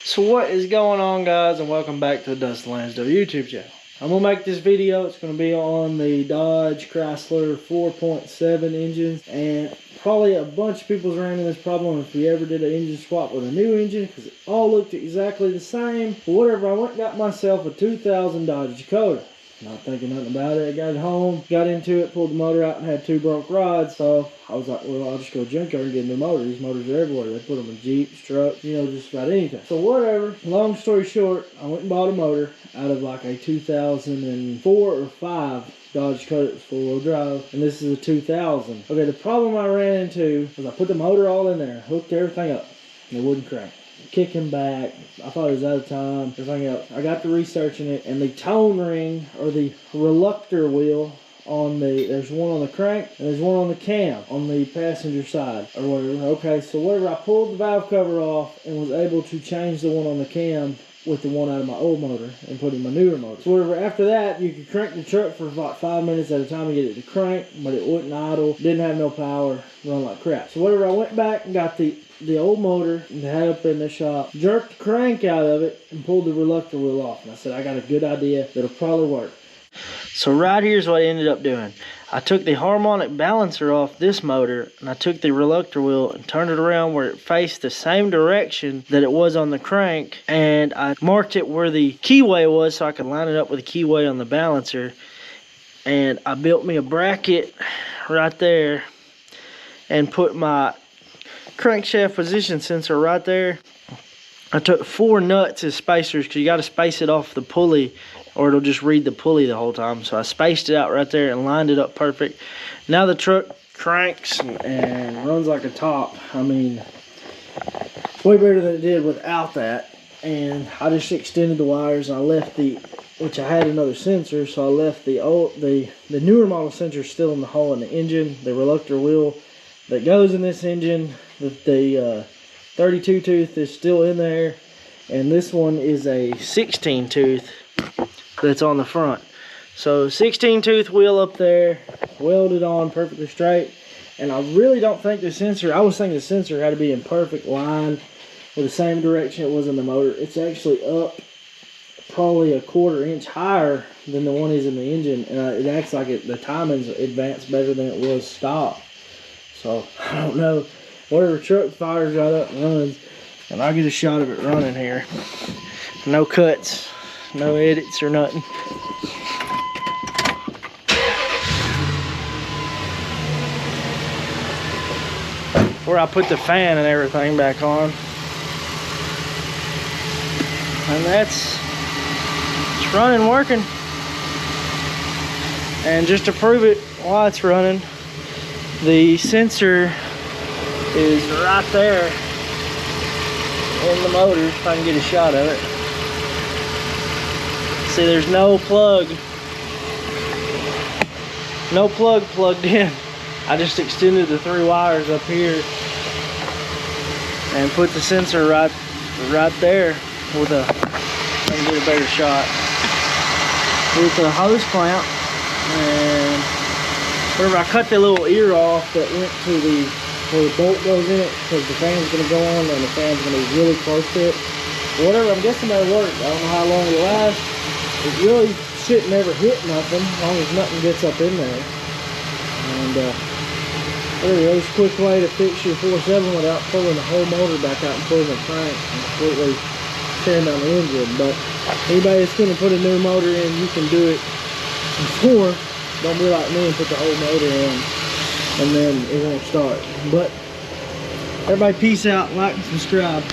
So what is going on, guys, and welcome back to the Dustin Lansdale YouTube channel. I'm going to make this video. It's going to be on the Dodge Chrysler 4.7 engines, and probably a bunch of people's ran into this problem if we ever did an engine swap with a new engine, because it all looked exactly the same. But whatever, I went and got myself a 2000 Dodge Dakota. Not thinking nothing about it. I got home, got into it, pulled the motor out, and had two broke rods. So I was like, well, I'll just go junkyard and get a new motor. These motors are everywhere. They put them in Jeeps, trucks, you know, just about anything. So whatever. Long story short, I went and bought a motor out of like a 2004 or 5 Dodge Dakota. It was 4-wheel drive, and this is a 2000. Okay, the problem I ran into was I put the motor all in there, hooked everything up, and it wouldn't crank. Kicking back, I thought it was out of time, everything else. I got to researching it, and the tone ring, or the Reluctor wheel on the, there's one on the crank and there's one on the cam on the passenger side or whatever. Okay, so whatever, I pulled the valve cover off and was able to change the one on the cam with the one out of my old motor and put in my newer motor. So whatever, after that, you could crank the truck for about 5 minutes at a time to get it to crank, but it wouldn't idle, didn't have no power, run like crap. So whatever, I went back and got the old motor and had up in the shop, jerked the crank out of it, and pulled the Reluctor wheel off. And I said, I got a good idea that'll probably work. So right here's what I ended up doing. I took the harmonic balancer off this motor, and I took the Reluctor wheel and turned it around where it faced the same direction that it was on the crank, and I marked it where the keyway was so I could line it up with the keyway on the balancer. And I built me a bracket right there and put my crankshaft position sensor right there. I took 4 nuts as spacers because you got to space it off the pulley or it'll just read the pulley the whole time. So I spaced it out right there and lined it up perfect. Now the truck cranks and runs like a top. I mean, way better than it did without that. And I just extended the wires, and I left the, which I had another sensor, so I left the old, the newer model sensor still in the hole in the engine. The Reluctor wheel that goes in this engine, the 32 tooth is still in there, and this one is a 16 tooth that's on the front. So 16 tooth wheel up there, welded on perfectly straight. And I really don't think the sensor, I was thinking the sensor had to be in perfect line with the same direction it was in the motor. It's actually up probably a 1/4 inch higher than the one is in the engine, and it acts like the timing's advanced better than it was stock. So I don't know, whatever truck fires right up and runs, and I'll get a shot of it running here. No cuts, no edits or nothing. Where I put the fan and everything back on. And it's running, working. And just to prove it while it's running, the sensor is right there in the motor, if I can get a shot of it. See, there's no plug plugged in. I just extended the 3 wires up here and put the sensor right there with a, let me get a better shot, with a hose clamp. And whenever I cut the little ear off that went to the, where the bolt goes in it, because the fan's going to go on and the fan's going to be really close to it. Whatever, I'm guessing that'll work. I don't know how long it'll last. It really shouldn't ever hit nothing, as long as nothing gets up in there. And there's a quick way to fix your 4.7 without pulling the whole motor back out and pulling the crank and completely tearing down the engine. But anybody that's going to put a new motor in, you can do it before. Don't be like me and put the whole motor in and then it won't start. But everybody, peace out, like and subscribe.